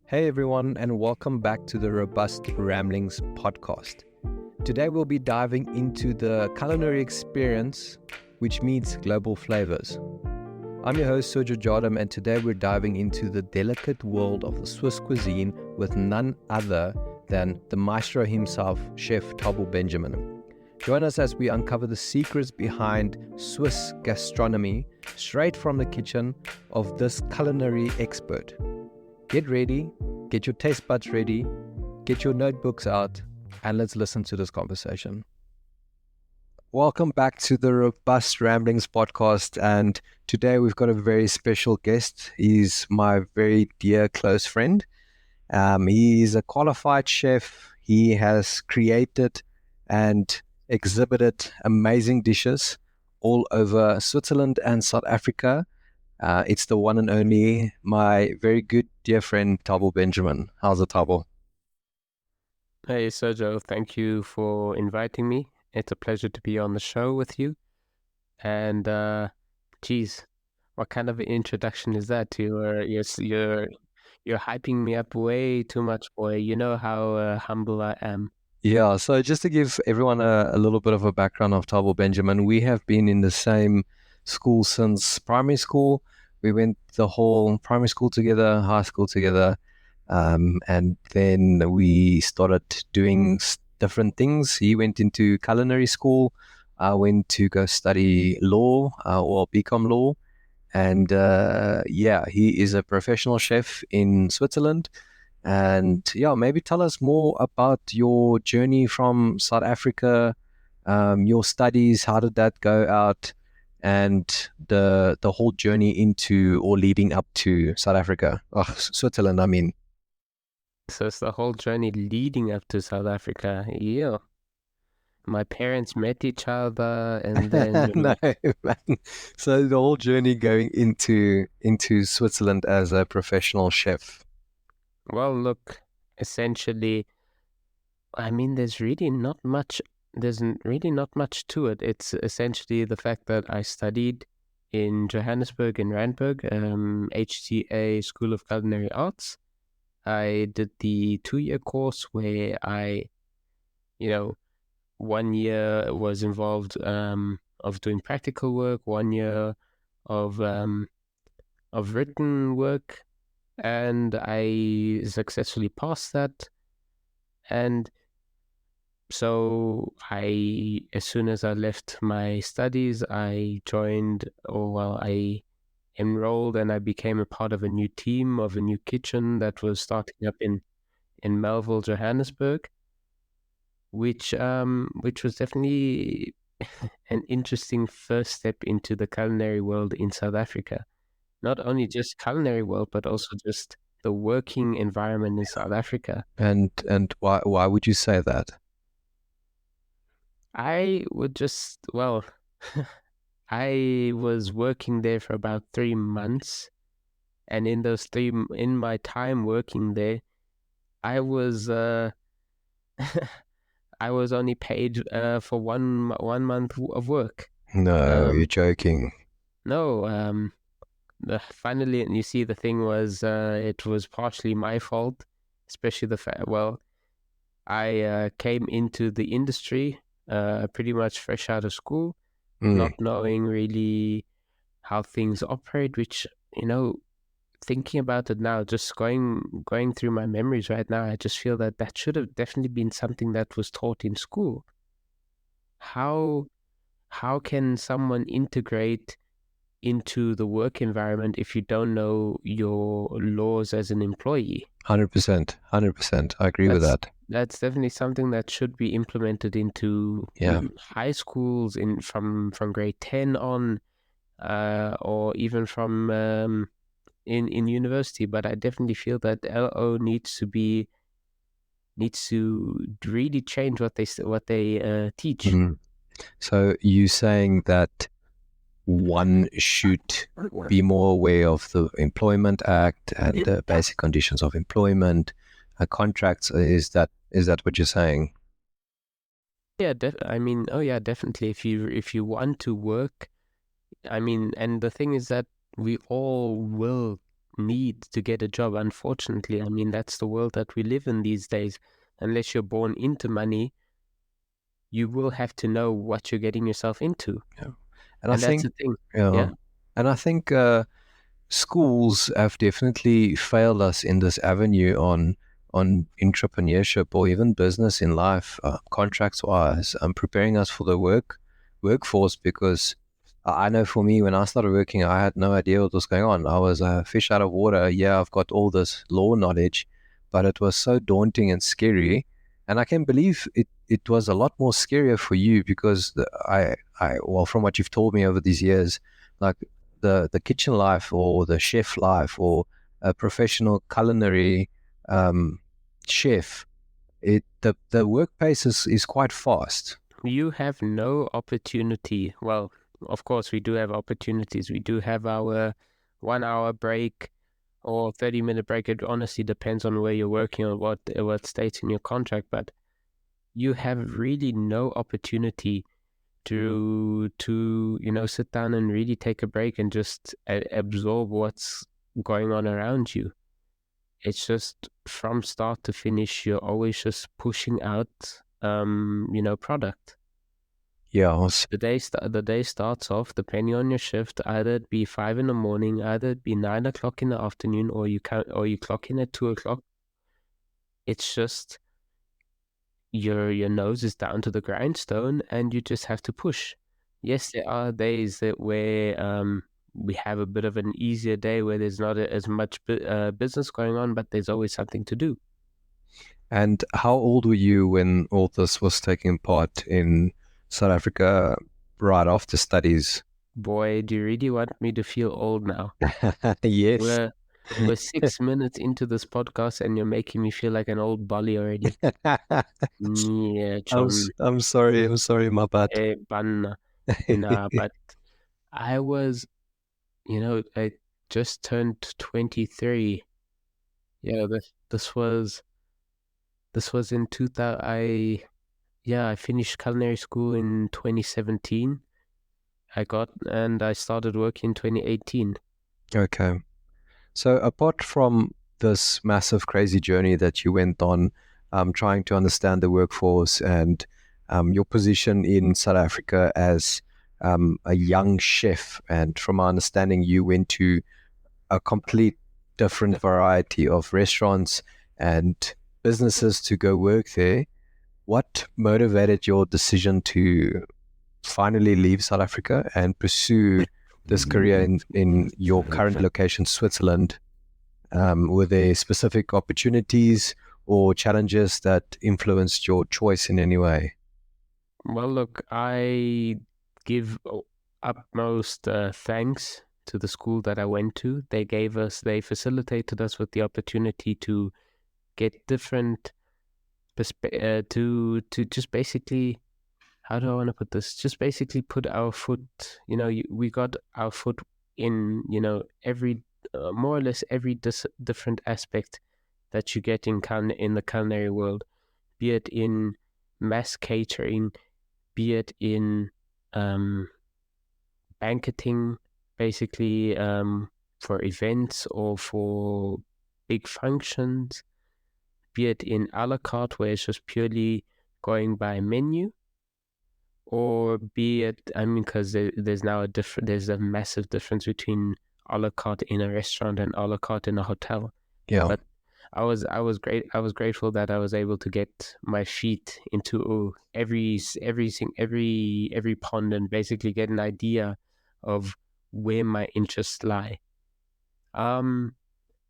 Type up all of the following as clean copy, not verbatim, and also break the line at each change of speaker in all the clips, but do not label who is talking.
Hey everyone, and welcome back to the Robust Ramblings podcast. Today we'll be diving into the culinary experience, which meets global flavors. I'm your host, Sergio Jardam, and today we're diving into the delicate world of the Swiss cuisine with none other than the maestro himself, Chef Thabo Benjamin. Join us as we uncover the secrets behind Swiss gastronomy straight from the kitchen of this culinary expert. Get ready, get your taste buds ready, get your notebooks out, and let's listen to this conversation. Welcome back to the Robust Ramblings podcast, and today we've got a very special guest. He's my very dear close friend. He is a qualified chef. He has created and exhibited amazing dishes all over Switzerland and South Africa. It's the one and only, my very good dear friend, Thabo Benjamin. How's it, Thabo?
Hey Sergio, thank you for inviting me. It's a pleasure to be on the show with you. And geez, what kind of an introduction is that? You're hyping me up way too much, boy. You know how humble I am.
Yeah, so just to give everyone a little bit of a background of Thabo Benjamin, we have been in the same school since primary school. We went the whole primary school together, high school together, and then we started doing different things. He went into culinary school. I went to go study law or BCom law. And he is a professional chef in Switzerland. And yeah, maybe tell us more about your journey from South Africa, your studies, how did that go out, and the whole journey into or leading up to South Africa, Switzerland, I mean.
So it's the whole journey leading up to South Africa. Yeah. My parents met each other and then
No, man. So the whole journey going into Switzerland as a professional chef.
well, look, essentially, I mean, there's really not much to it. It's essentially the fact that I studied in Johannesburg in Randburg, HTA School of Culinary Arts. I did the 2-year course where I, 1 year was involved of doing practical work, 1 year of written work, and I successfully passed that. And so as soon as I left my studies, I enrolled and I became a part of a new team, of a new kitchen that was starting up in Melville, Johannesburg, which was definitely an interesting first step into the culinary world in South Africa. Not only just culinary world, but also just the working environment in South Africa.
And why would you say that?
I was working there for about 3 months, and in my time working there, I was I was only paid for one month of work.
No, you're joking.
No, finally, and you see, the thing was, it was partially my fault, especially the fact. Well, I came into the industry pretty much fresh out of school, not knowing really how things operate, which, thinking about it now, just going through my memories right now, I just feel that should have definitely been something that was taught in school. How can someone integrate into the work environment if you don't know your laws as an employee?
100%. I agree with that.
That's definitely something that should be implemented into high schools from grade 10 on, or even from in university. But I definitely feel that LO needs to really change what they teach.
Mm-hmm. So you saying that one should be more aware of the Employment Act and the basic conditions of employment, contracts. Is that what you're saying?
Yeah, definitely. If you want to work, I mean, and the thing is that we all will need to get a job. Unfortunately, I mean, that's the world that we live in these days. Unless you're born into money, you will have to know what you're getting yourself into.
Yeah. And I
And that's
think,
the thing.
yeah,
Yeah.
and I think schools have definitely failed us in this avenue on entrepreneurship or even business in life, contracts wise, preparing us for the workforce. Because I know for me, when I started working, I had no idea what was going on. I was a fish out of water. Yeah, I've got all this law knowledge, but it was so daunting and scary. And I can believe it was a lot more scarier for you because well, from what you've told me over these years, like the kitchen life or the chef life or a professional culinary um, chef, the workplace is quite fast.
You have no opportunity. Well, of course, we do have opportunities. We do have our 1 hour break or 30-minute break. It honestly depends on where you're working or what states in your contract, but you have really no opportunity to sit down and really take a break and just absorb what's going on around you. It's just from start to finish, you're always just pushing out product.
Yeah,
The day starts off, depending on your shift, either it be 5 in the morning, either it be 9 o'clock in the afternoon, or you clock in at 2 o'clock. It's just your nose is down to the grindstone and you just have to push. Yes, there are days where we have a bit of an easier day where there's not as much business going on, but there's always something to do.
and how old were you when all this was taking part in South Africa right after studies?
Boy, do you really want me to feel old now?
Yes.
We're 6 minutes into this podcast and you're making me feel like an old bully already. Yeah, John.
I'm sorry, my bad.
Banna. Nah, but I was, I just turned 23. Yeah, this was in 2000. I finished culinary school in 2017. I started working in 2018.
Okay. So apart from this massive crazy journey that you went on, trying to understand the workforce and your position in South Africa as a young chef, and from my understanding, you went to a complete different variety of restaurants and businesses to go work there. What motivated your decision to finally leave South Africa and pursue this career in your current location, Switzerland? Were there specific opportunities or challenges that influenced your choice in any way?
Well, look, I give utmost thanks to the school that I went to. They facilitated us with the opportunity to get different to just basically, how do I want to put this? Just basically put our foot, we got our foot in, every more or less every different aspect that you get in the culinary world, be it in mass catering, be it in banqueting, basically for events or for big functions, be it in a la carte where it's just purely going by menu, or be it, I mean, because there's a massive difference between a la carte in a restaurant and a la carte in a hotel.
Yeah.
But I was grateful that I was able to get my feet into every pond and basically get an idea of where my interests lie.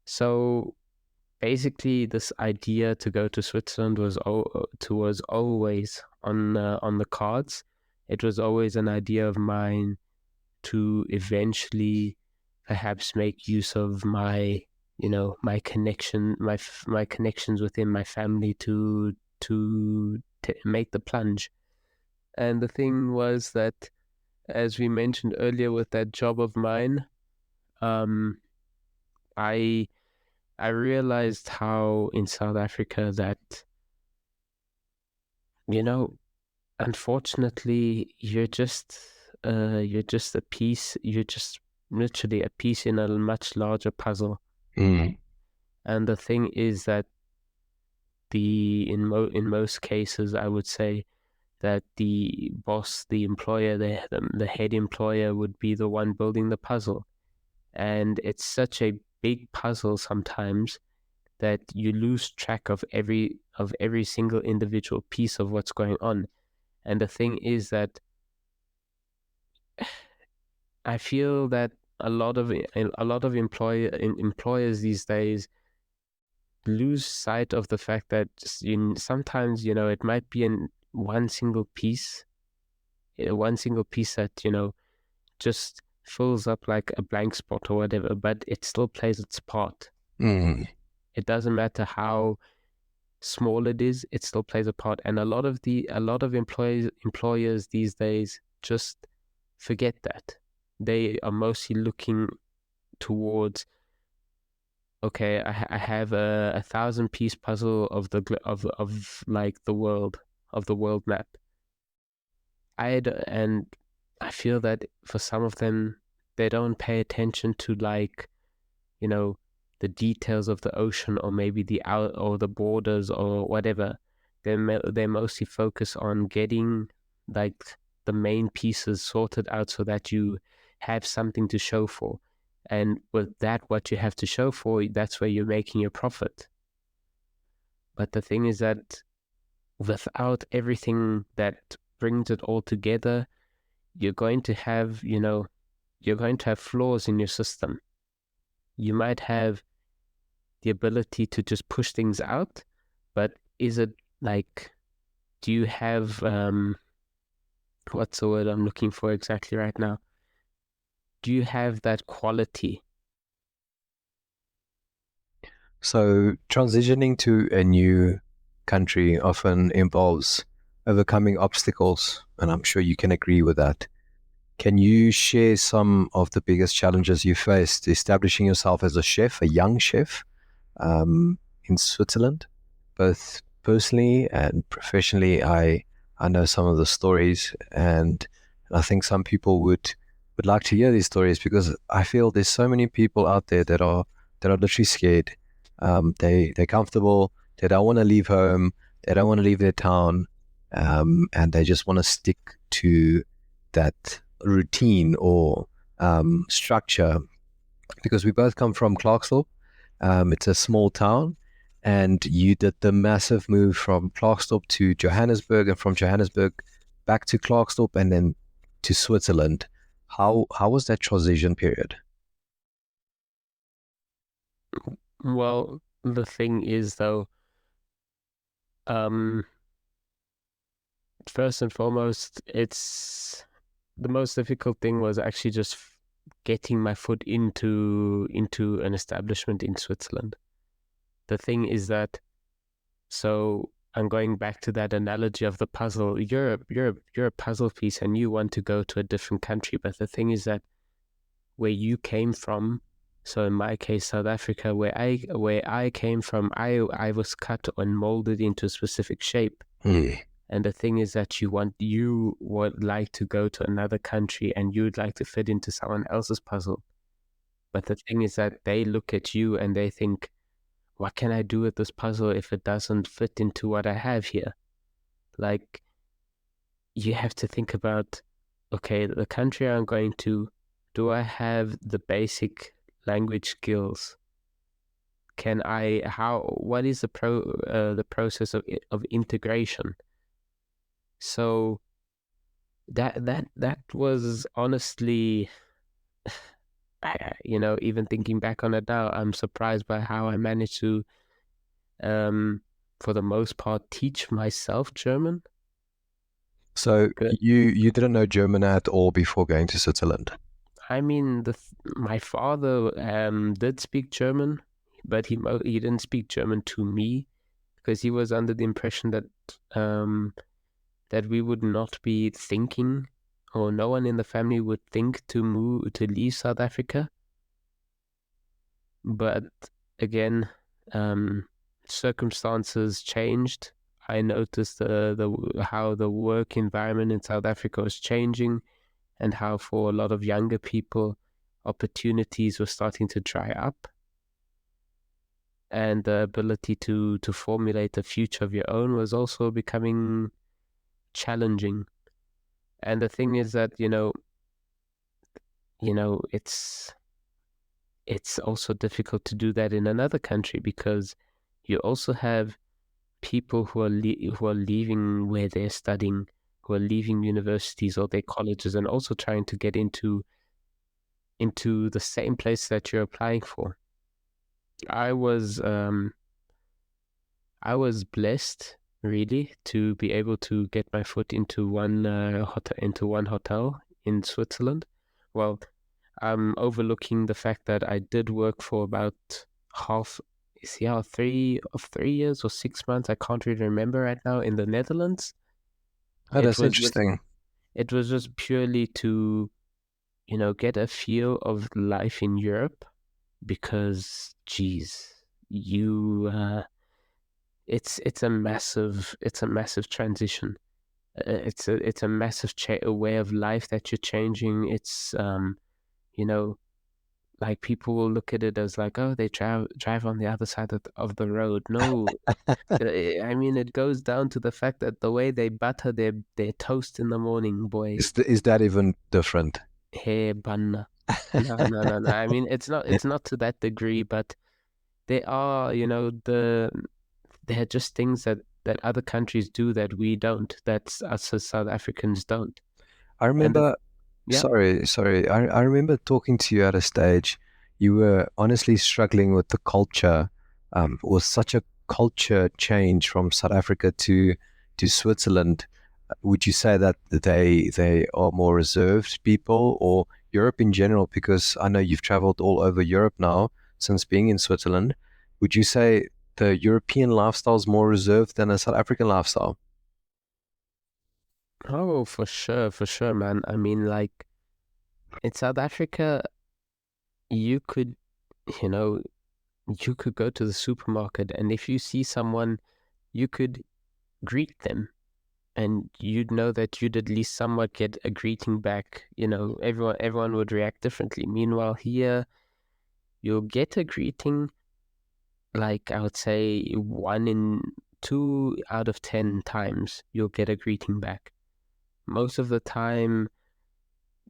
So basically, this idea to go to Switzerland was always on the cards. It was always an idea of mine to eventually perhaps make use of my my connections within my family to make the plunge. And the thing was that, as we mentioned earlier with that job of mine, I I realized how in South Africa that, unfortunately, you're just literally a piece in a much larger puzzle.
Mm.
And the thing is that in most cases, I would say that the boss, the employer, the head employer would be the one building the puzzle. And it's such a big puzzle sometimes that you lose track of every single individual piece of what's going on. And the thing is that I feel that a lot of employers these days lose sight of the fact that sometimes it might be in one single piece that just fills up like a blank spot or whatever, but it still plays its part.
Mm.
It doesn't matter how small it is, it still plays a part. And a lot of employers these days just forget that. They are mostly looking towards, okay, I have a 1,000-piece puzzle of of like the world map. And I feel that for some of them, they don't pay attention to you know, the details of the ocean, or maybe the borders or whatever. They mostly focus on getting like the main pieces sorted out so that you have something to show for. And with that, what you have to show for, that's where you're making your profit. But the thing is that without everything that brings it all together, you're going to have, you're going to have flaws in your system. You might have the ability to just push things out, but is it like, do you have, what's the word I'm looking for exactly right now? Do you have that quality?
So transitioning to a new country often involves overcoming obstacles, and I'm sure you can agree with that. Can you share some of the biggest challenges you faced establishing yourself as a chef, a young chef, in Switzerland, both personally and professionally? I know some of the stories, and I think some people would like to hear these stories, because I feel there's so many people out there that are literally scared. They're comfortable. They don't want to leave home. They don't want to leave their town, and they just want to stick to that routine or structure. Because we both come from Clarksville. It's a small town, and you did the massive move from Clarksdorp to Johannesburg, and from Johannesburg back to Clarksdorp, and then to Switzerland. How was that transition period?
Well, the thing is though, um, first and foremost, it's the most difficult thing was actually just getting my foot into an establishment in Switzerland. The thing is that, so I'm going back to that analogy of the puzzle. You're a puzzle piece, and you want to go to a different country. But the thing is that where you came from, so in my case, South Africa, where I came from, I was cut and molded into a specific shape. And the thing is that you would like to go to another country, and you'd like to fit into someone else's puzzle. But the thing is that they look at you and they think, what can I do with this puzzle if it doesn't fit into what I have here? Like, you have to think about, okay, the country I'm going to, do I have the basic language skills? What is the process of integration? So that was honestly, even thinking back on it now, I'm surprised by how I managed to, for the most part, teach myself German.
So
Good.
you didn't know German at all before going to Switzerland?
I mean, my father did speak German, but he didn't speak German to me, because he was under the impression that that we would not be thinking, or no one in the family would think to leave South Africa. But again, circumstances changed. I noticed how the work environment in South Africa was changing, and how for a lot of younger people, opportunities were starting to dry up. and the ability to formulate a future of your own was also becoming challenging. And the thing is that, it's also difficult to do that in another country, because you also have people who are leaving where they're studying, who are leaving universities or their colleges, and also trying to get into the same place that you're applying for. I was I was blessed, really, to be able to get my foot into one hotel in Switzerland. Well, I'm overlooking the fact that I did work for about half, 3 years or 6 months. I can't really remember right now, in the Netherlands.
Oh,
It
that's
was just
interesting.
it was just purely to, get a feel of life in Europe, because, geez, you it's a massive transition. It's a massive a way of life that you're changing. It's you know like, people will look at it as like, oh, they drive on the other side of the road. No, I mean, it goes down to the fact that the way they butter their toast in the morning, boy,
Is that even different?
hey banna. No, no, no, no. I mean, it's not to that degree, but they are, they're just things that other countries do that we don't, that us as South Africans don't.
I
And
remember,
yeah.
sorry. I remember talking to you at a stage. You were honestly struggling with the culture. It was such a culture change from South Africa to Switzerland. Would you say that they are more reserved people, or Europe in general? Because I know you've traveled all over Europe now since being in Switzerland. Would you say the European lifestyle is more reserved than a South African lifestyle?
Oh, for sure, man. I mean, like, in South Africa, you could, you know, you could go to the supermarket, and if you see someone, you could greet them, and you'd know that you'd at least somewhat get a greeting back. Everyone would react differently. Meanwhile, here, you'll get a greeting, like, I would say 1 in 2 out of 10 times, you'll get a greeting back. Most of the time,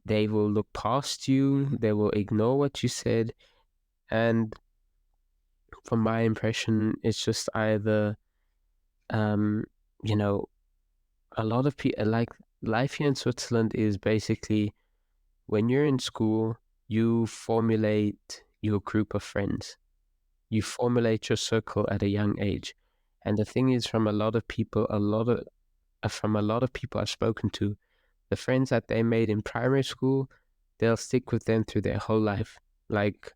they will look past you, they will ignore what you said, and from my impression, it's just either, um, you know, a lot of people, like, life here in Switzerland is basically, when you're in school, you formulate your group of friends. You formulate your circle at a young age. And the thing is, from a lot of people I've spoken to, the friends that they made in primary school, they'll stick with them through their whole life. Like,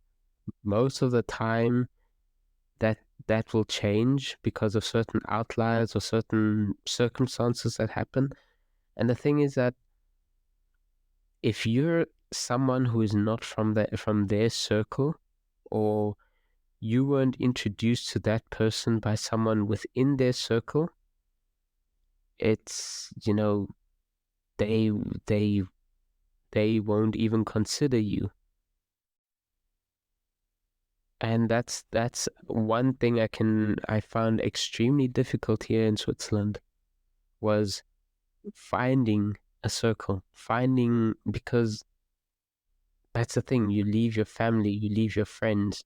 most of the time, that that will change because of certain outliers or certain circumstances that happen. And the thing is that, if you're someone who is not from their circle, or you weren't introduced to that person by someone within their circle, it's, they they they won't even consider you. And that's one thing I found extremely difficult here in Switzerland, was finding a circle, because that's the thing. You leave your family, you leave your friends,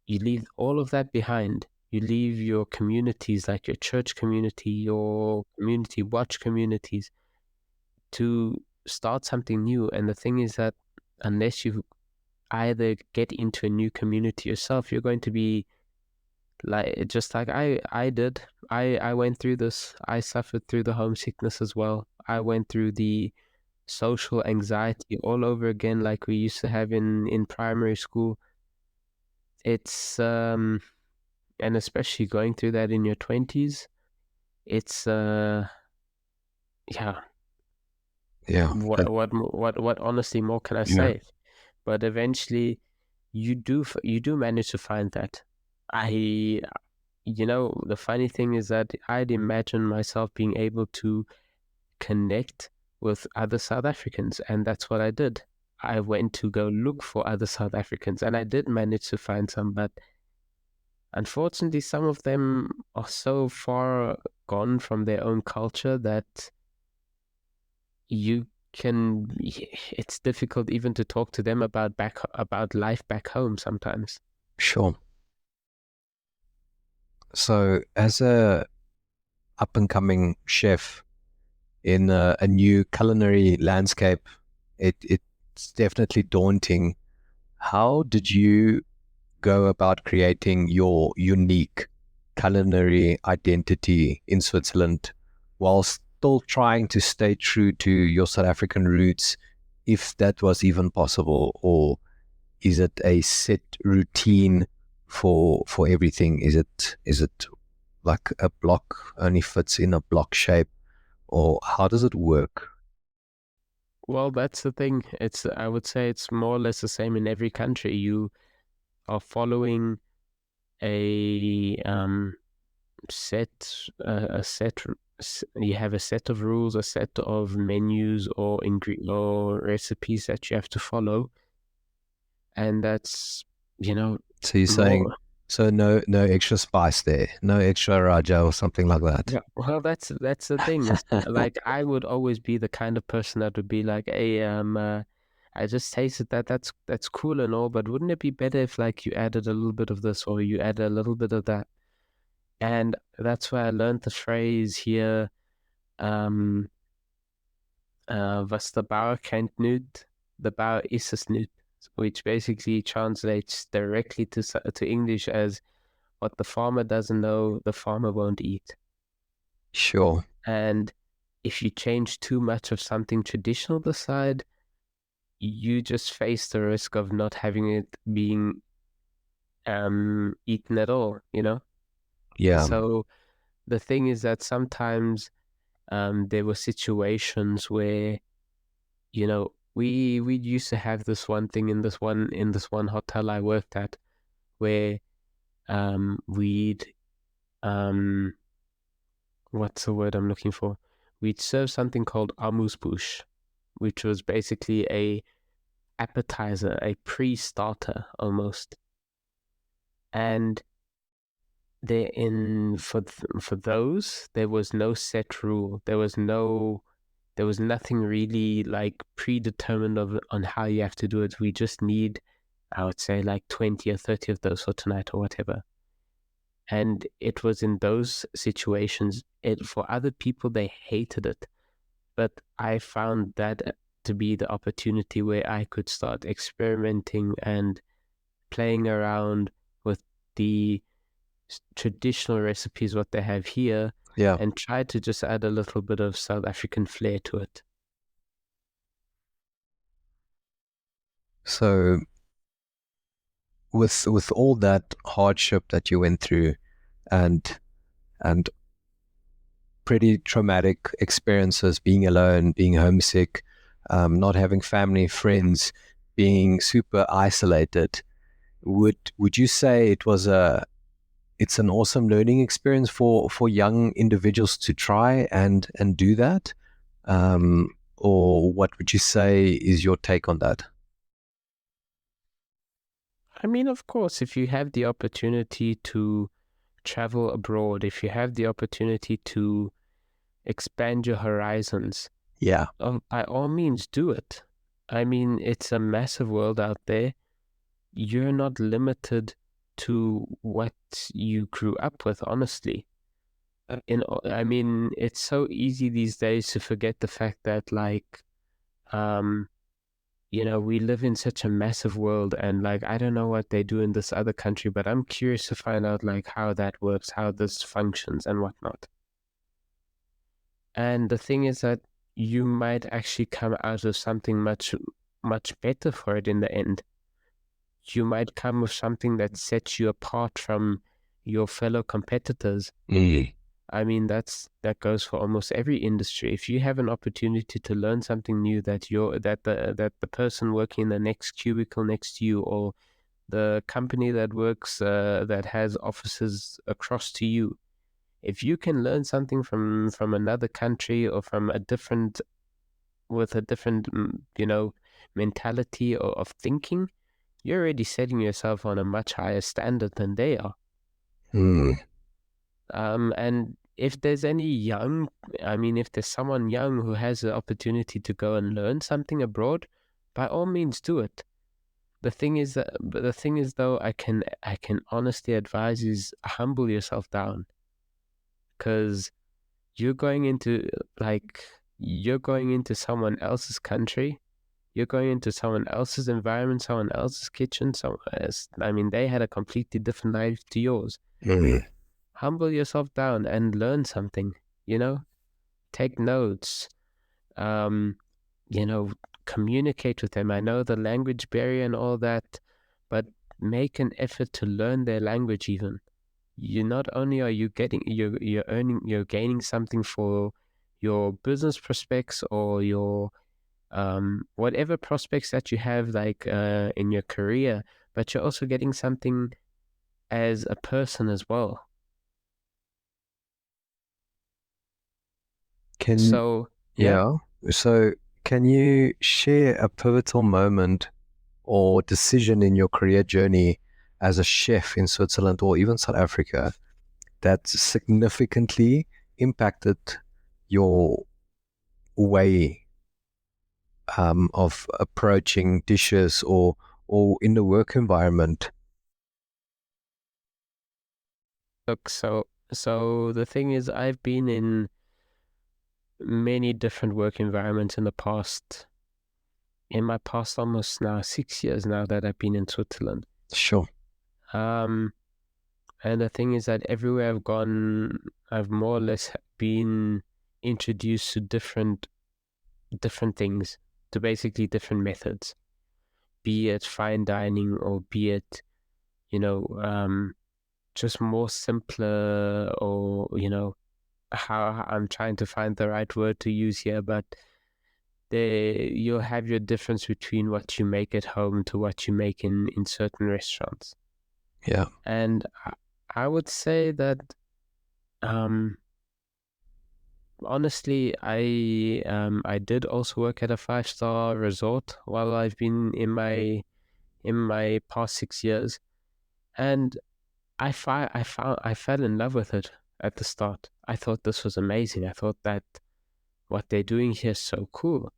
you leave all of that behind. You leave your communities, like your church community, your community watch communities, to start something new. And the thing is that, unless you either get into a new community yourself, you're going to be like, just like I did. I went through this. I suffered through the homesickness as well. I went through the social anxiety all over again, like we used to have in primary school. It's and especially going through that in your 20s, it's yeah.
Yeah,
What honestly more can I
yeah.
say? But eventually, you do manage to find that. I the funny thing is that I'd imagine myself being able to connect with other South Africans, and that's what I did. I went to go look for other South Africans, and I did manage to find some, but unfortunately, some of them are so far gone from their own culture that you can it's difficult even to talk to them about life back home sometimes.
Sure. So, as a up and coming chef in a new culinary landscape, it's definitely daunting. How did you go about creating your unique culinary identity in Switzerland while still trying to stay true to your South African roots, if that was even possible? Or is it a set routine for everything? Is it like a block only fits in a block shape, or how does it work?
Well, that's the thing. I would say it's more or less the same in every country. You are following a set a set you have a set of rules, a set of menus or recipes that you have to follow, and that's you know
So you're saying,
more.
so no extra spice there, no extra raja or something like that.
Yeah, well, that's the thing. Is like I would always be the kind of person that would be like, hey, I just tasted that. That's cool and all, but wouldn't it be better if like you added a little bit of this or you added a little bit of that? And that's where I learned the phrase here, um, was the Bauer kennt niet, the Bauer is es niet, which basically translates directly to English as what the farmer doesn't know, the farmer won't eat.
Sure.
And if you change too much of something traditional aside, you just face the risk of not having it being eaten at all, you know?
Yeah.
So the thing is that sometimes there were situations where, we used to have this one thing in this one hotel I worked at where we'd um what's the word I'm looking for? We'd serve something called amuse-bouche, which was basically a appetizer, a pre-starter almost. And there in for those, there was no set rule. There was nothing really like predetermined on how you have to do it. We just need, I would say, like 20 or 30 of those for tonight or whatever. And it was in those situations, for other people, they hated it. But I found that to be the opportunity where I could start experimenting and playing around with the traditional recipes, what they have here,
Yeah.
and try to just add a little bit of South African flair to it.
So with all that hardship that you went through, and and pretty traumatic experiences, being alone, being homesick, not having family, friends, being super isolated, would you say it's an awesome learning experience for young individuals to try and do that? Or what would you say is your take on that?
I mean, of course, if you have the opportunity to travel abroad, if you have the opportunity to expand your horizons,
Yeah.
by all means, do it. I mean, it's a massive world out there. You're not limited to what you grew up with, honestly. I mean, it's so easy these days to forget the fact that, like, um, we live in such a massive world, and like, I don't know what they do in this other country, but I'm curious to find out like how that works, how this functions, and whatnot. And the thing is that you might actually come out of something much, much better for it in the end. You might come with something that sets you apart from your fellow competitors.
Mm.
I mean, that goes for almost every industry. If you have an opportunity to learn something new that the person working in the next cubicle next to you, or the company that has offices across to you, if you can learn something from another country or from a different with a different mentality or of thinking, you're already setting yourself on a much higher standard than they are.
Mm.
And if there's if there's someone young who has the opportunity to go and learn something abroad, by all means do it. But the thing is though, I can honestly advise is humble yourself down, because you're going into like you're going into someone else's country, you're going into someone else's environment, someone else's kitchen, someone else. I mean, they had a completely different life to yours.
Mm.
Humble yourself down and learn something, you know, take notes, um, you know, communicate with them. I know the language barrier and all that, but make an effort to learn their language even. You not only are you getting you're gaining something for your business prospects or your whatever prospects that you have in your career, but you're also getting something as a person as well.
Can
So yeah.
Yeah. So, can you share a pivotal moment or decision in your career journey as a chef in Switzerland or even South Africa that significantly impacted your way of approaching dishes or in the work environment?
Look, so the thing is, I've been in many different work environments in my past almost now 6 years now that I've been in Switzerland.
Sure.
Um, and the thing is that everywhere I've gone, I've more or less been introduced to different things, to basically different methods, be it fine dining or be it, you know, just more simpler or, how I'm trying to find the right word to use here, but you'll have your difference between what you make at home to what you make in certain restaurants.
Yeah.
And I would say that um, honestly, I did also work at a 5-star resort while I've been in my past 6 years, and I fell in love with it at the start. I thought this was amazing. I thought that what they're doing here is so cool.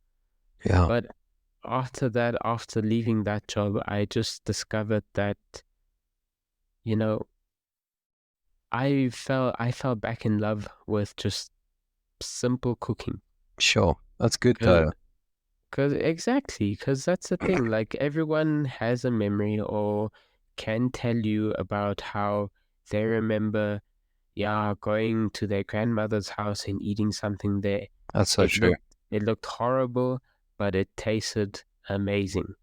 Yeah.
But after that, after leaving that job, I just discovered that, you know, I fell back in love with just simple cooking.
Sure. That's good
Cause,
though.
because that's the thing. Like everyone has a memory or can tell you about how they remember, yeah, going to their grandmother's house and eating something there.
That's so
It
true.
looked it looked horrible, but it tasted amazing.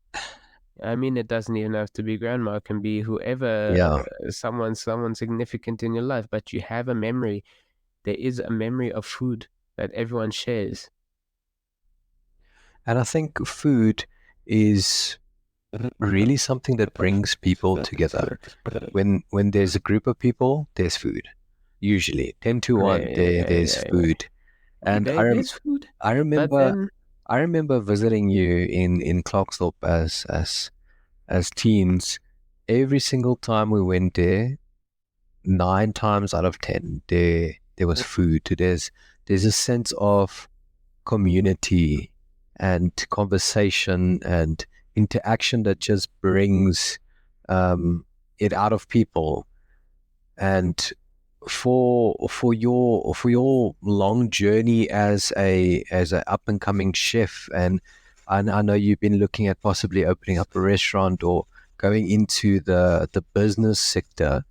I mean, it doesn't even have to be grandma. It can be whoever,
Yeah.
someone significant in your life. But you have a memory. There is a memory of food that everyone shares.
And I think food is really something that brings people together. When there's a group of people, there's food. Usually, 10 to 1, there's food. And
There's food,
I
but
remember
then
I remember visiting you in Clarksdorp as teens. Every single time we went there, 9 times out of 10, there was food. There's a sense of community and conversation and interaction that just brings it out of people. And for your long journey as a up and coming chef, and I know you've been looking at possibly opening up a restaurant or going into the business sector.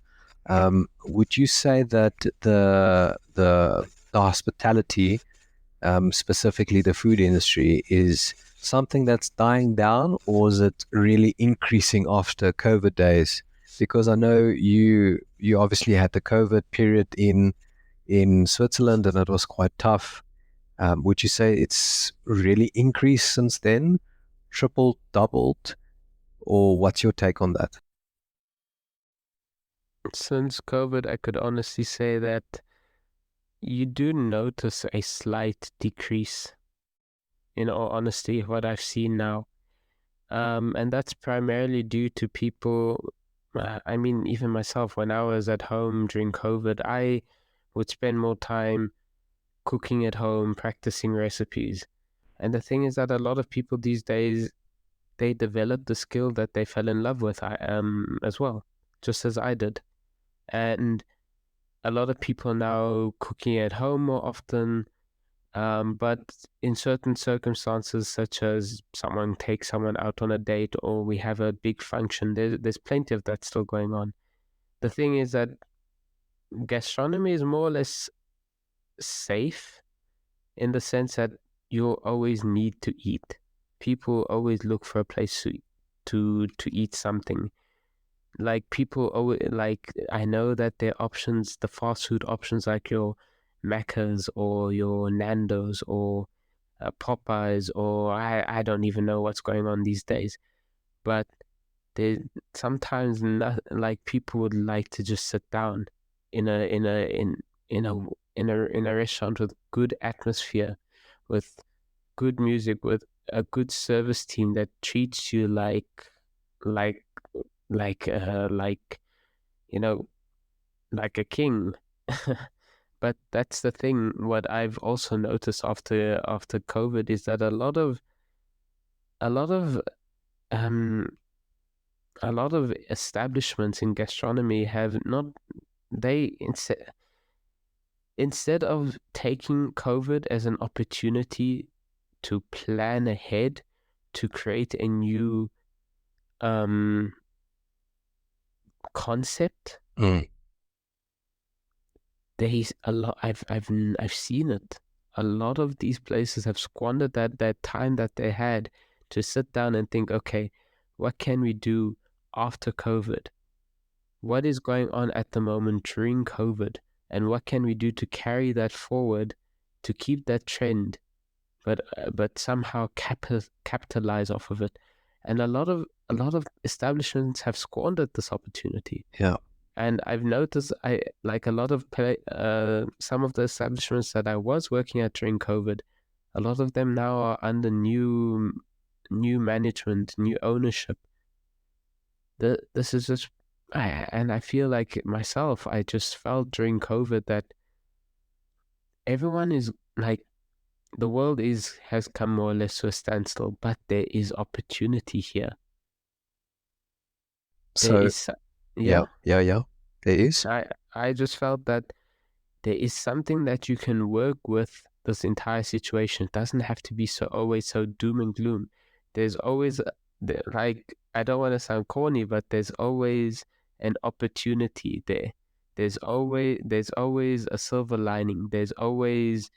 Would you say that the hospitality, specifically the food industry, is something that's dying down, or is it really increasing after COVID days? Because I know you obviously had the COVID period in Switzerland, and it was quite tough. Would you say it's really increased since then, tripled, doubled, or what's your take on that?
since COVID, I could honestly say that you do notice a slight decrease. In all honesty, what I've seen now. And that's primarily due to people. I mean, even myself, when I was at home during COVID, I would spend more time cooking at home, practicing recipes. And the thing is that a lot of people these days, they develop the skill that they fell in love with, as well, just as I did. And a lot of people now cooking at home more often, but in certain circumstances, such as someone takes someone out on a date or we have a big function, there's plenty of that still going on. The thing is that gastronomy is more or less safe in the sense that you always need to eat. People always look for a place to eat something. Like people always like I know that their options, the fast food options like your Macca's or your Nando's or Popeyes or I don't even know what's going on these days. But they sometimes not, like people would like to just sit down in a in a in in a restaurant with good atmosphere, with good music, with a good service team that treats you like like you know like a king. But that's the thing. What I've also noticed after COVID is that a lot of um a lot of establishments in gastronomy have not they instead of taking COVID as an opportunity to plan ahead to create a new um concept,
Mm.
there's a lot I've seen it. A lot of these places have squandered that time that they had to sit down and think, okay, what can we do after COVID? What is going on at the moment during COVID? And what can we do to carry that forward to keep that trend, but somehow capitalize off of it? And a lot of establishments have squandered this opportunity.
Yeah.
And I've noticed I like a lot of some of the establishments that I was working at during COVID, a lot of them now are under new management, new ownership. This is just and I feel like myself, I just felt during COVID that everyone is like the world is has come more or less to a standstill, but there is opportunity here. There
So,
is,
yeah,
yeah.
yeah. There is.
I I just felt that there is something that you can work with this entire situation. It doesn't have to be so always so doom and gloom. There's always like I don't want to sound corny, but there's always an opportunity there. There's always a silver lining. There's always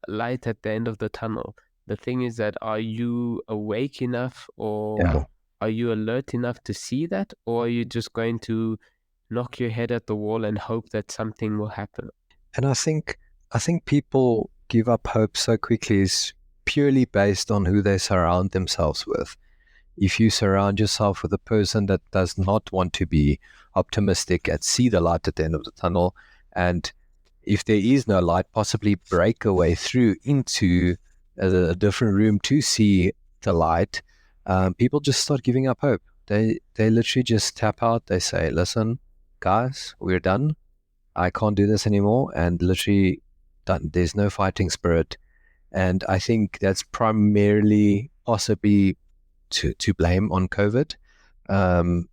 light at the end of the tunnel. The thing is that are you awake enough or
Yeah.
are you alert enough to see that, or are you just going to knock your head at the wall and hope that something will happen?
And I think people give up hope so quickly is purely based on who they surround themselves with. If you surround yourself with a person that does not want to be optimistic and see the light at the end of the tunnel, and if there is no light, possibly break a way through into a different room to see the light, people just start giving up hope. They literally just tap out. They say, "Listen, guys, we're done. I can't do this anymore," and literally done. There's no fighting spirit, and I think that's primarily possibly to blame on COVID. Um,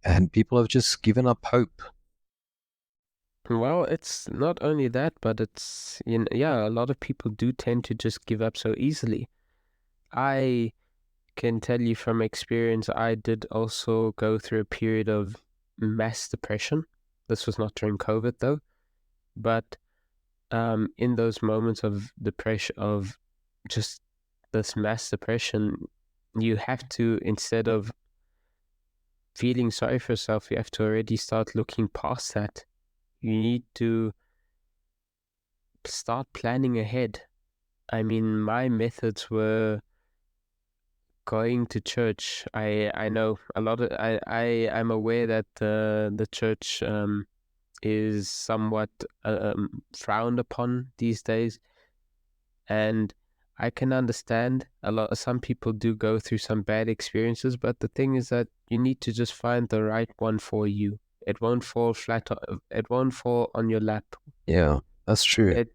and people have just given up hope.
Well, it's not only that, but it's, yeah, a lot of people do tend to just give up so easily. I can tell you from experience, I did also go through a period of mass depression. This was not during COVID though, but in those moments of depression, of just this mass depression, you have to, instead of feeling sorry for yourself, you have to already start looking past that. You need to start planning ahead. I mean, my methods were going to church. I know a lot of I'm aware that the church is somewhat frowned upon these days, and I can understand some people do go through some bad experiences, but the thing is that you need to just find the right one for you. It won't fall it won't fall on your lap.
Yeah, that's true.
It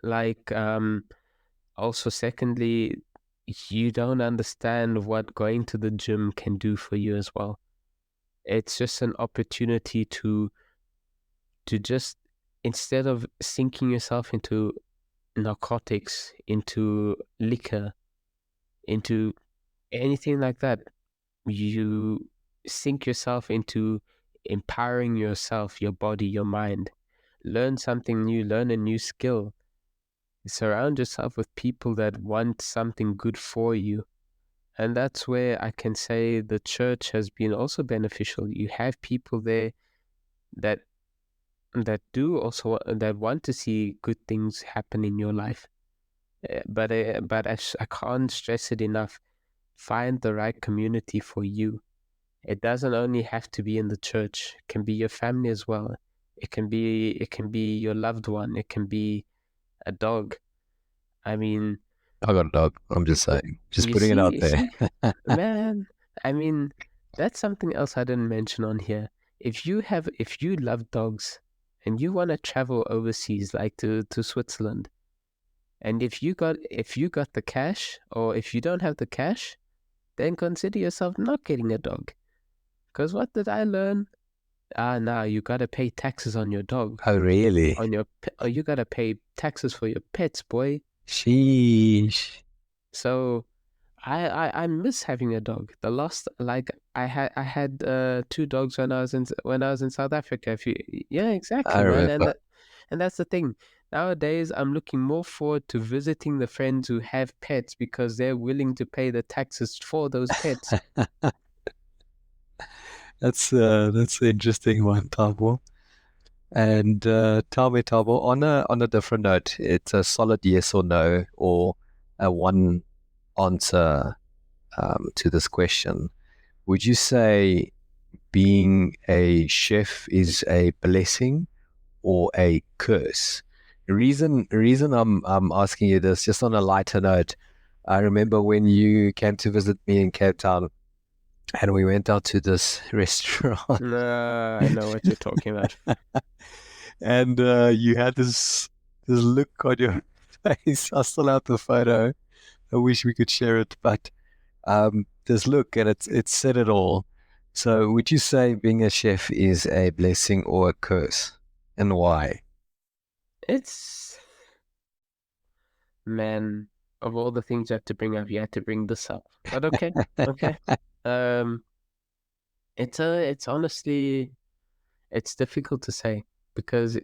like also secondly, you don't understand what going to the gym can do for you as well. It's just an opportunity to just, instead of sinking yourself into narcotics, into liquor, into anything like that, you sink yourself into empowering yourself, your body, your mind. Learn something new, learn a new skill. Surround yourself with people that want something good for you. And that's where I can say the church has been also beneficial. You have people there that that want to see good things happen in your life. But I can't stress it enough. Find the right community for you. It doesn't only have to be in the church. It can be your family as well. It can be your loved one. It can be a dog. I mean,
I got a dog. I'm just saying, just
you
putting it
see,
out
you
there.
see, man. I mean, that's something else I didn't mention on here. If you love dogs and you want to travel overseas, like to Switzerland, and if you got the cash, or if you don't have the cash, then consider yourself not getting a dog. Because what did I learn? Now you gotta pay taxes on your dog,
Oh, really?
you gotta pay taxes for your pets, boy.
Sheesh.
So I miss having a dog. The last, like, I had two dogs when I was in South Africa. Yeah,
I
exactly, man.
remember.
And that's the thing. Nowadays, I'm looking more forward to visiting the friends who have pets because they're willing to pay the taxes for those pets.
That's an interesting one, Thabo. And tell me, Thabo, on a different note, it's a solid yes or no, or a one answer to this question. Would you say being a chef is a blessing or a curse? The reason I'm asking you this, just on a lighter note, I remember when you came to visit me in Cape Town, and we went out to this restaurant,
I know what you're talking about.
and you had this look on your face. I still have the photo. I wish we could share it, but this look, and it said it all. So, would you say being a chef is a blessing or a curse, and why?
It's Man, of all the things you have to bring up, you had to bring this up. But okay, okay. Um, it's honestly, it's difficult to say because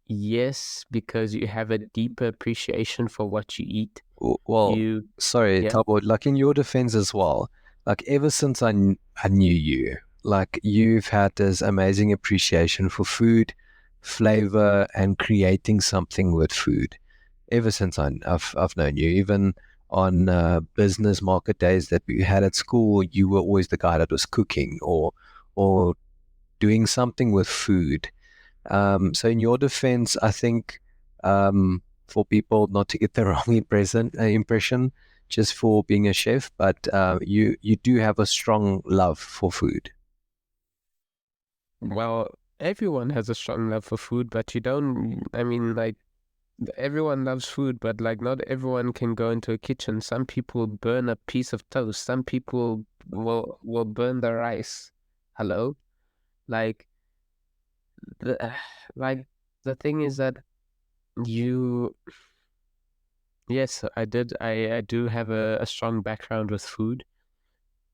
yes, because you have a deeper appreciation for what you eat.
Well,
You,
sorry,
yeah,
Tabo, like in your defense as well, like ever since I knew you, like you've had this amazing appreciation for food, flavor, and creating something with food. Ever since I've known you, even on business market days that we had at school, you were always the guy that was cooking or doing something with food. So in your defense, I think for people not to get the wrong impression just for being a chef, but you do have a strong love for food.
well, everyone has a strong love for food, but you don't, I mean, like, everyone loves food, but like not everyone can go into a kitchen. Some people burn a piece of toast. Some people will burn the rice. Hello? Like the like the thing is that you yes, I do have a strong background with food,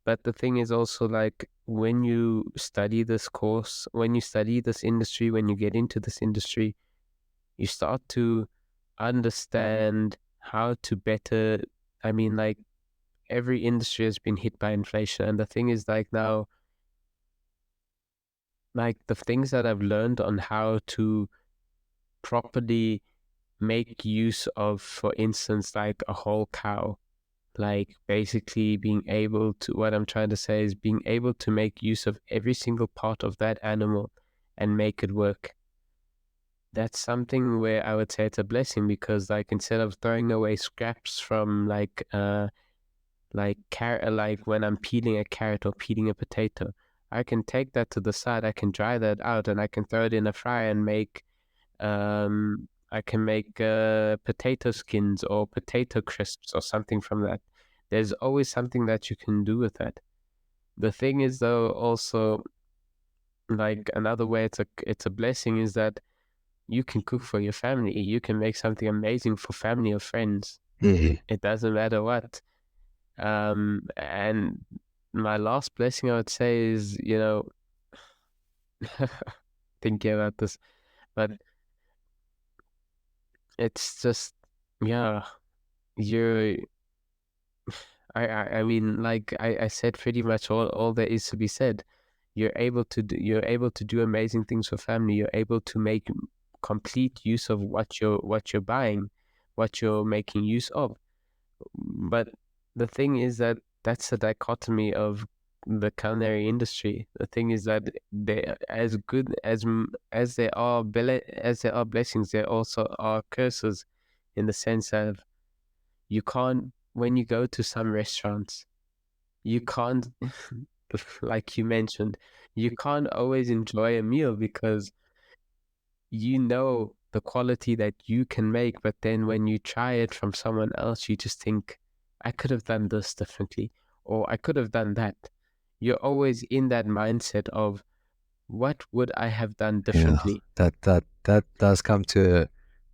but the thing is also like when you study this course, when you study this industry, when you get into this industry, you start to understand how to better, I mean, like, every industry has been hit by inflation, and the thing is, like, now, like, the things that I've learned on how to properly make use of, for instance, like a whole cow, like basically being able to, what I'm trying to say is being able to make use of every single part of that animal and make it work. that's something where I would say it's a blessing, because like instead of throwing away scraps from like when I'm peeling a carrot or peeling a potato, I can take that to the side, I can dry that out, and I can throw it in a fryer and I can make potato skins or potato crisps or something from that. There's always something that you can do with that. The thing is, though, also, like another way it's a blessing is that you can cook for your family. You can make something amazing for family or friends.
Mhm.
It doesn't matter what. And my last blessing, I would say, is, thinking about this, but it's just, yeah, you're, I mean, like I said pretty much all there is to be said. You're able to do amazing things for family. You're able to make complete use of what you're buying, what you're making use of. But the thing is that that's a dichotomy of the culinary industry. The thing is that they, as good as there are as there are blessings, there also are curses, in the sense that you can't, when you go to some restaurants, you can't, like you mentioned, you can't always enjoy a meal, because you know the quality that you can make, but then when you try it from someone else, you just think, I could have done this differently, or I could have done that. You're always in that mindset of, what would I have done
Yeah,
differently?
that does come to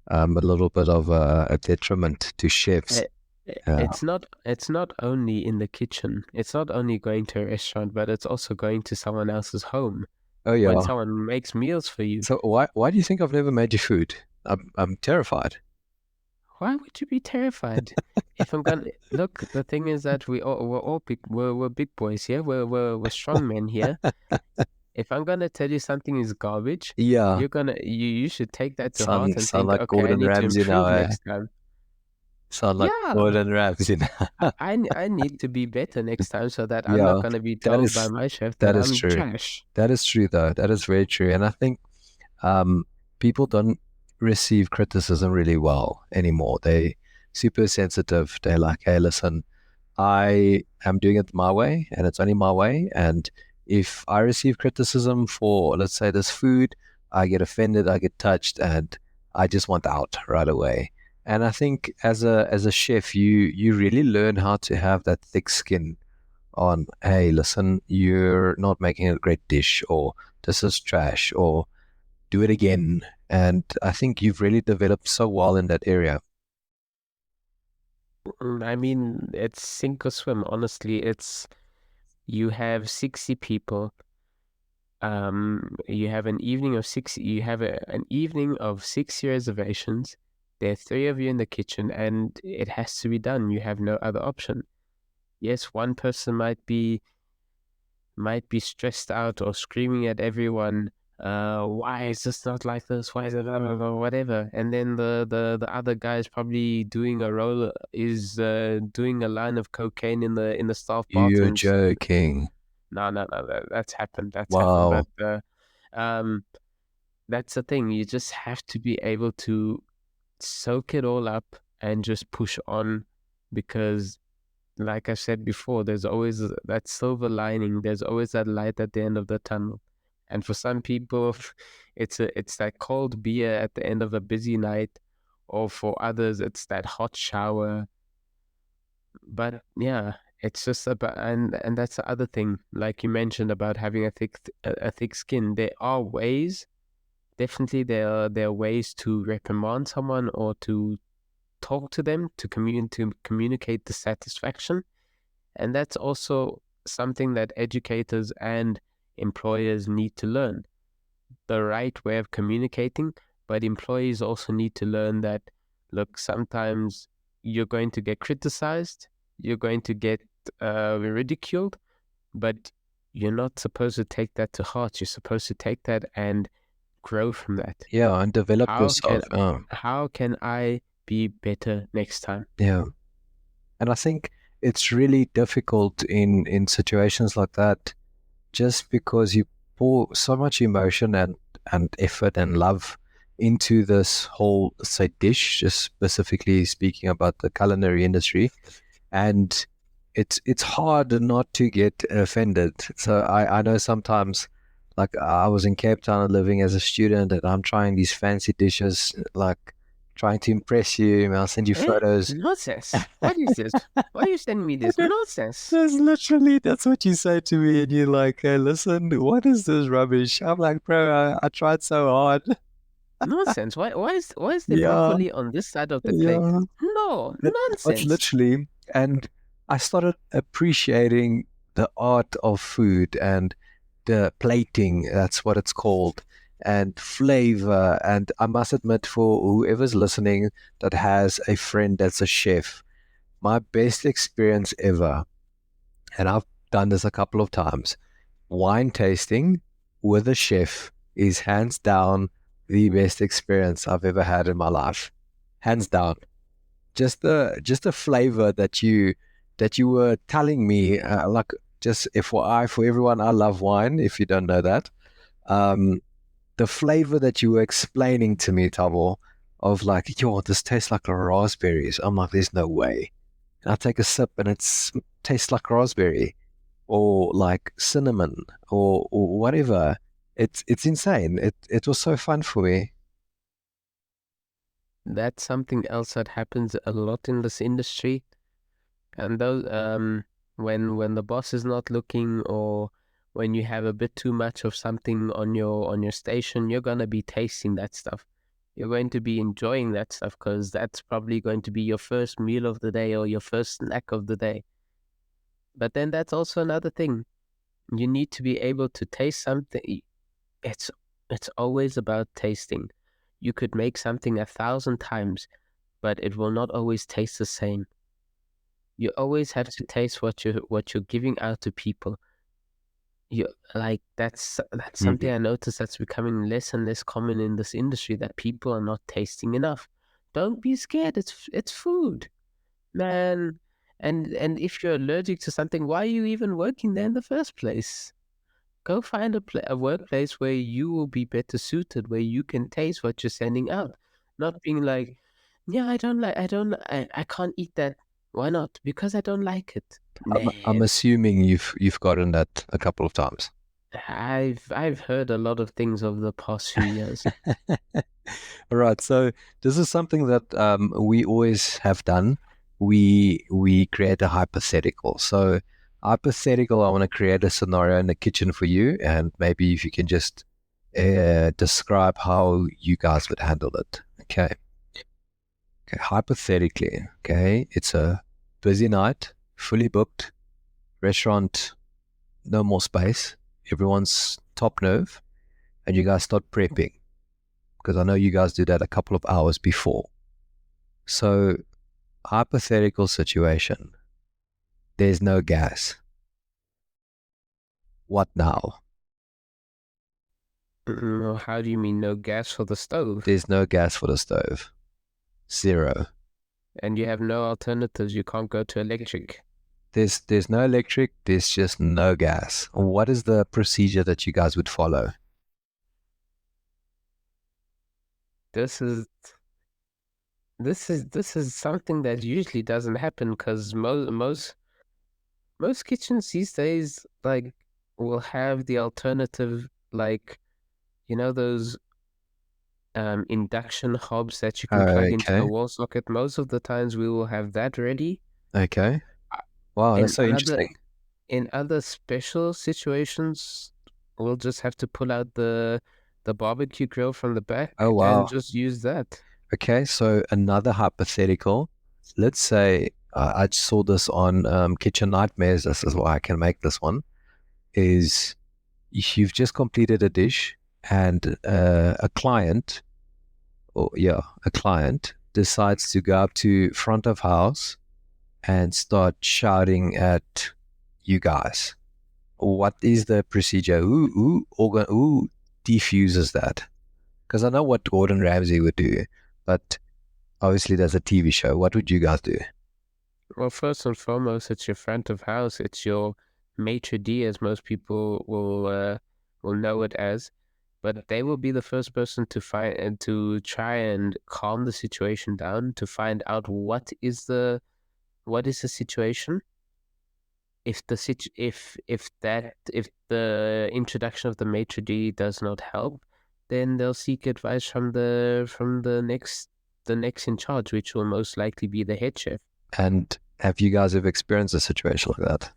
a little bit of a detriment to chefs.
Eh,
Yeah.
It's not only in the kitchen. It's not only going to a restaurant, but it's also going to someone else's home
Oh
when
yeah.
someone makes meals for you.
So why do you think I've never made you food? I'm terrified.
Why would you be terrified? If I'm gonna look, the thing is that we're all we're big boys here. We're strong men here. If I'm gonna tell you something is garbage,
Yeah,
you should take that to heart and
sound
think,
like
okay, I
Gordon
need to
Ramsay now.
improve
Eh?
next time.
Sound like
Yeah,
Gordon Ramsay now.
I need to be better next time, so that I'm not
Yeah,
gonna be
that
told by
is
my chef that
that is
I'm
true.
trash.
That is true though. That is very true. And I think people don't receive criticism really well anymore. They super sensitive. They're like, hey, listen, I am doing it my way and it's only my way. And if I receive criticism for, let's say, this food, I get offended, I get touched, and I just want out right away. And I think as a chef, you really learn how to have that thick skin on, hey, listen, you're not making a great dish, or this is trash, or do it again. And I think you've really developed so well in that area.
I mean, it's sink or swim. Honestly, it's you have 60 people. You have an evening of six. You have an evening of 60 reservations. There are three of you in the kitchen, and it has to be done. You have no other option. Yes, one person might be stressed out or screaming at everyone. Why is this not like this? Why is it blah, blah, blah, whatever? And then the other guy is probably doing a line of cocaine in the staff
You're
bathrooms.
joking.
No, that's happened. That's happened.
Wow.
But um, that's the thing. You just have to be able to soak it all up and just push on, because, like I said before, there's always that silver lining. There's always that light at the end of the tunnel. And for some people, it's that cold beer at the end of a busy night, or for others, it's that hot shower. But yeah, it's just about, and that's the other thing, like you mentioned about having a thick skin. There are ways, definitely there are ways to reprimand someone or to talk to them, to communicate dissatisfaction. And that's also something that educators and employers need to learn, the right way of communicating. But employees also need to learn that, look, sometimes you're going to get criticized, you're going to get ridiculed, but you're not supposed to take that to heart. You're supposed to take that and grow from that.
Yeah, and develop
How can
yourself. Oh,
how can I be better next time?
yeah. And I think it's really difficult in situations like that, just because you pour so much emotion and effort and love into this whole, say, dish, just specifically speaking about the culinary industry, and it's hard not to get offended. So I know sometimes, like I was in Cape Town living as a student, and I'm trying these fancy dishes, like trying to impress you. And I'll send you
Eh?
photos.
Nonsense. What is this? Why are you sending me this? Nonsense.
That's what you say to me, and you're like, "Hey, listen, what is this rubbish?" I'm like, "Bro, I tried so hard."
Nonsense. Why is the
Yeah,
broccoli on this side of the plate?
yeah.
No,
But
nonsense.
literally, and I started appreciating the art of food and the plating, that's what it's called, and flavor. And I must admit, for whoever's listening that has a friend that's a chef, my best experience ever, and I've done this a couple of times, wine tasting with a chef is hands down the best experience I've ever had in my life. Hands down. Just the flavor that you were telling me, like, just FYI for everyone, I love wine, if you don't know that. um the flavor that you were explaining to me, Tabo, of like, yo, this tastes like raspberries. I'm like, there's no way. And I take a sip and it tastes like raspberry, or like cinnamon, or whatever. It's insane. It was so fun for me.
That's something else that happens a lot in this industry. And those when the boss is not looking, or when you have a bit too much of something on your station, you're gonna be tasting that stuff. You're going to be enjoying that stuff because that's probably going to be your first meal of the day or your first snack of the day. But then that's also another thing. You need to be able to taste something. It's it's always about tasting. You could make something 1,000 times, but it will not always taste the same. You always have to taste what you're giving out to people. You like that's something I noticed that's becoming less and less common in this industry, that people are not tasting enough. Don't be scared. It's food, man. And if you're allergic to something, why are you even working there in the first place? Go find a workplace where you will be better suited, where you can taste what you're sending out, not being like, yeah, I can't eat that. Why not? Because I don't like it.
I'm
Nah,
assuming you've gotten that a couple of times.
I've heard a lot of things over the past few years.
All right, so this is something that we always have done. We create a hypothetical. So hypothetical, I want to create a scenario in the kitchen for you, and maybe if you can just describe how you guys would handle it. Okay. Okay. Hypothetically, okay, it's a busy night, fully booked, restaurant, no more space, everyone's top nerve, and you guys start prepping, because I know you guys do that a couple of hours before. So, hypothetical situation, there's no gas. What now?
How do you mean no gas for the stove?
There's no gas for the stove. Zero.
And you have no alternatives. You can't go to electric.
There's no electric, there's just no gas. What is the procedure that you guys would follow?
This is this is something that usually doesn't happen because most kitchens these days, like, will have the alternative, like, those induction hobs that you can plug into the
Okay.
wall socket. Most of the times we will have that ready.
Okay.
Uh,
Wow, that's
In
so
other
interesting.
in other special situations, we'll just have to pull out the barbecue grill from the
Oh,
back and
wow.
just use that.
Okay, so another hypothetical. Let's say I just saw this on Kitchen Nightmares. This is why I can make this one. Is if you've just completed a dish, and a client decides to go up to front of house and start shouting at you guys. What is the procedure? Who defuses that? Because I know what Gordon Ramsay would do, but obviously there's a TV show. What would you guys do?
Well, first and foremost, it's your front of house. It's your maitre d', as most people will know it as. but they will be the first person to find and to try and calm the situation down, to find out what is the situation. If the introduction of the maitre d' does not help, then they'll seek advice from the next in charge, which will most likely be the head chef.
And have you guys ever experienced a situation like that?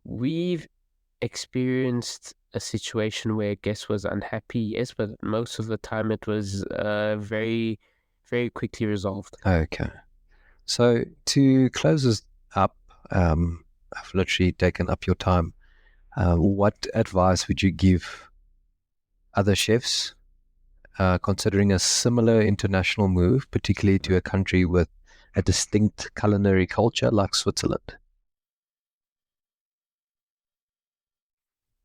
We've experienced a situation where a guest was unhappy, yes, but most of the time it was very, very quickly resolved.
Okay. So to close this up, I've literally taken up your time. What advice would you give other chefs considering a similar international move, particularly to a country with a distinct culinary culture like Switzerland?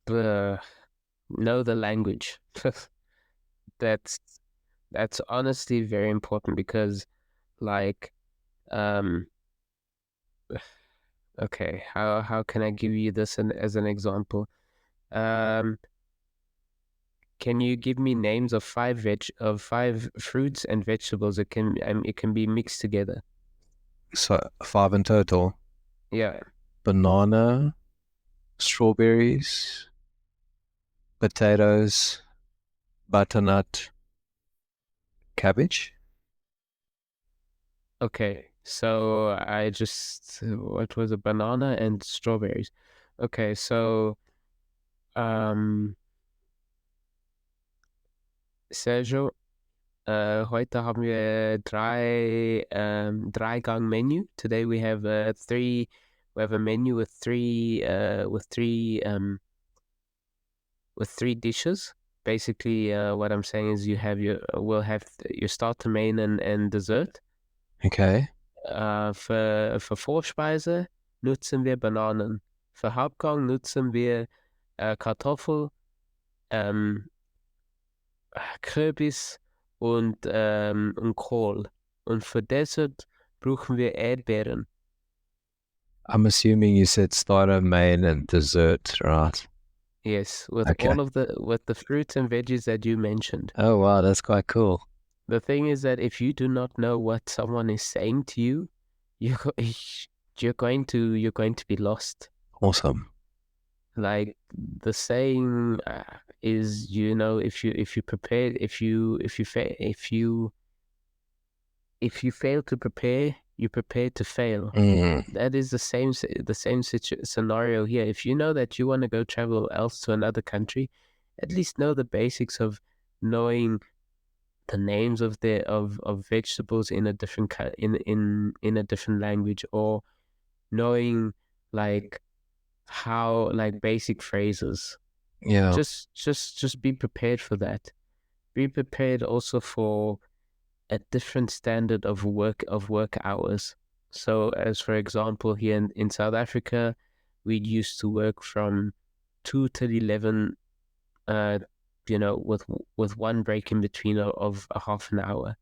Know the language. that's that's honestly very important because, like, um okay, how can I give you this as an example? um can you give me names of five fruits and vegetables? It can be mixed together.
So 5 in total:
Yeah.
banana, strawberries, potatoes, butternut, cabbage.
Okay, so what was a banana and strawberries? Okay, so um Sergio, heute haben wir drei-Gang-Menü. Today we have a menu with three dishes. Basically, what I'm saying is we'll have your starter, main, and dessert.
Okay.
Für Vorspeise nutzen wir Bananen. Für Hauptgang nutzen wir Kartoffel, ähm, Kürbis und Kohl. Und für Dessert brauchen wir Erdbeeren.
I'm assuming you said starter, main, and dessert, right?
Yes, with
Okay.
all of the fruits and veggies that you mentioned.
Oh, wow, that's quite cool.
The thing is that if you do not know what someone is saying to you, you're going to be lost.
Awesome.
Like the saying is, if you fail to prepare, you prepare to fail. That is the same scenario here. If you know that you want to go travel else to another country, at least know the basics of knowing the names of vegetables in a different in a different language, or knowing like basic phrases.
Yeah.
Just be prepared for that. Be prepared also for a different standard of work hours. So, as for example, here in South Africa, we used to work from 2 till 11, with one break in between of a half an hour.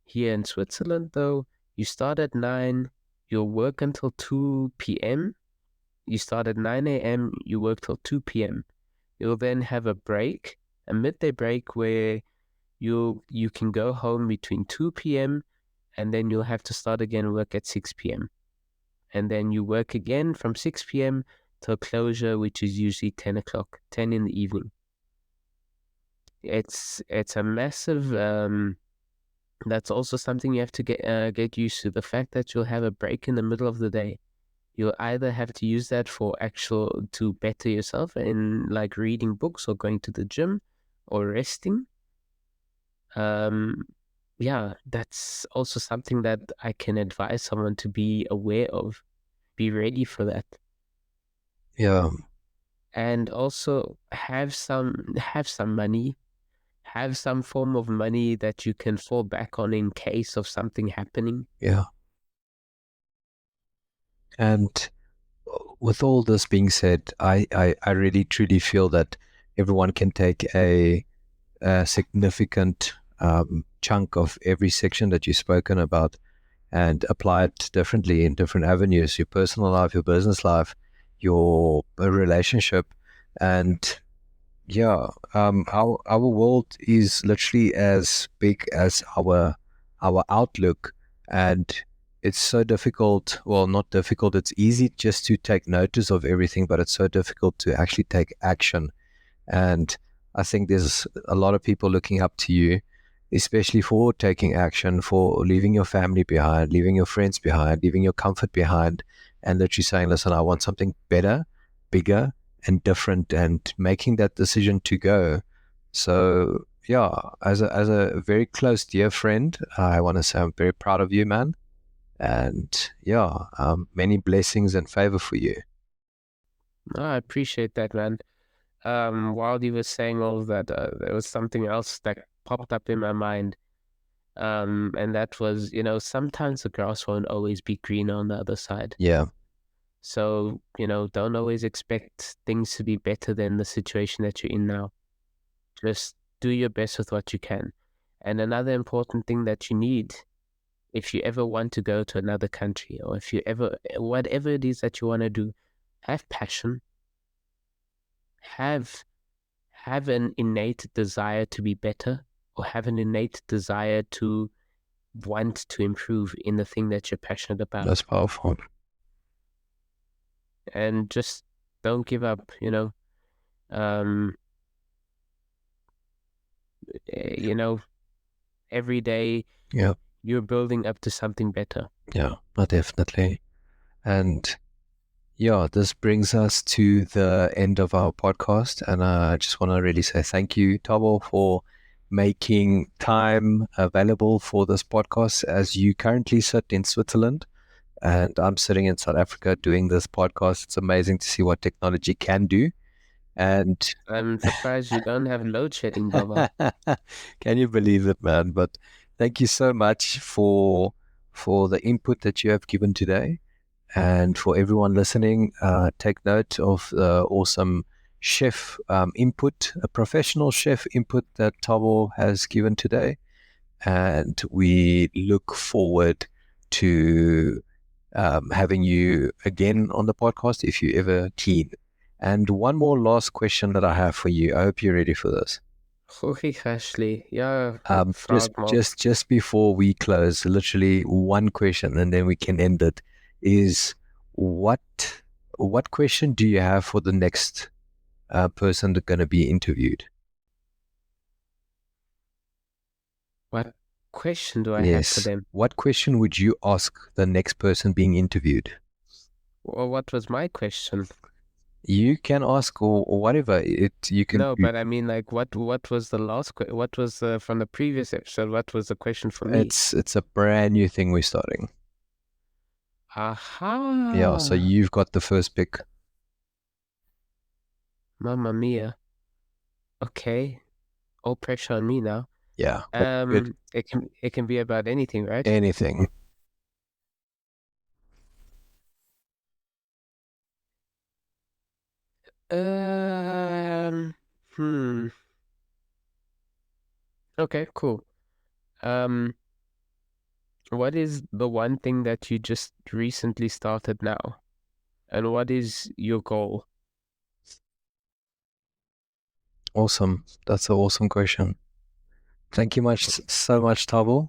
Here in Switzerland, though, you start at 9, you'll work until 2 p.m. You start at 9 a.m., you work till 2 p.m. You'll then have a break, a midday break, where you can go home between 2 p.m. and then you'll have to start again work at 6 p.m. And then you work again from 6 p.m. till closure, which is usually 10 in the evening. It's a massive, that's also something you have to get used to, the fact that you'll have a break in the middle of the day. You'll either have to use that to better yourself in like reading books or going to the gym or resting. Yeah, that's also something that I can advise someone to be aware of. Be ready for that.
Yeah.
And also have some money, have some form of money that you can fall back on in case of something happening.
Yeah. And with all this being said, I really truly feel that everyone can take a significant chunk of every section that you've spoken about and apply it differently in different avenues: your personal life, your business life, your relationship, and our world is literally as big as our outlook, and it's so difficult. Well, not difficult. It's easy just to take notice of everything, but it's so difficult to actually take action. And I think there's a lot of people looking up to you, especially for taking action, for leaving your family behind, leaving your friends behind, leaving your comfort behind, and literally saying, listen, I want something better, bigger, and different, and making that decision to go. So, yeah, as a very close, dear friend, I want to say I'm very proud of you, man. And yeah, many blessings and favor for you.
No, I appreciate that, man. While you were saying all of that, there was something else that popped up in my mind. And that was, sometimes the grass won't always be greener on the other side.
Yeah,
So, don't always expect things to be better than the situation that you're in now. Just do your best with what you can. And another important thing that you need, if you ever want to go to another country, or if you ever, whatever it is that you want to do, have passion, have an innate desire to be better, or have an innate desire to want to improve in the thing that you're passionate about.
that's powerful.
And just don't give up, every day
Yeah,
you're building up to something better.
yeah, definitely. And yeah, this brings us to the end of our podcast. And I just want to really say thank you, Thabo, for making time available for this podcast as you currently sit in Switzerland and I'm sitting in South Africa doing this podcast. It's amazing to see what technology can do. And
I'm surprised you don't have load shedding, Baba.
can you believe it, man? But thank you so much for the input that you have given today. And for everyone listening, take note of the awesome chef input, a professional chef input that Thabo has given today. And we look forward to having you again on the podcast if you're ever keen. And one more last question that I have for you. I hope you're ready for this.
Goeie, Ashley. Yeah,
Just,
frog mouth.
just before we close, literally one question, and then we can end it. Is what question do you have for the next person that's going to be interviewed?
What question do I have for
Yes.
them?
What question would you ask the next person being interviewed?
Well, what was my question?
You can ask or whatever. You can.
No, but I mean, like, what was the last what was from the previous episode? What was the question for me?
It's a brand new thing we're starting.
Aha!
Yeah. So you've got the first pick.
Mamma mia. Okay. All pressure on me now.
Yeah. Good.
It can be about anything, right?
Anything.
Um, hmm. Okay, cool. What is the one thing that you just recently started now? And what is your goal?
Awesome. That's an awesome question. Thank you so much, Thabo.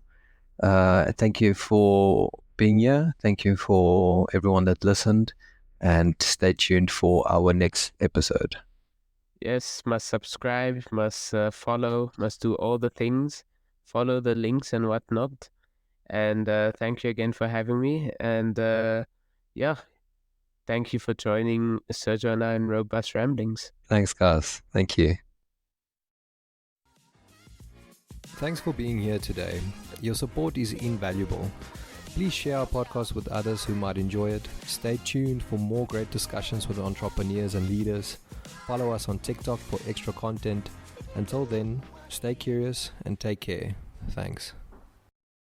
Thank you for being here. Thank you for everyone that listened, and stay tuned for our next episode.
Yes, must subscribe, must follow, must do all the things, follow the links and whatnot. And thank you again for having me. And yeah, thank you for joining Sergio and I in Robust Ramblings.
Thanks, guys. Thank you. Thanks for being here today. Your support is invaluable. Please share our podcast with others who might enjoy it. Stay tuned for more great discussions with entrepreneurs and leaders. Follow us on TikTok for extra content. Until then, stay curious and take care. Thanks.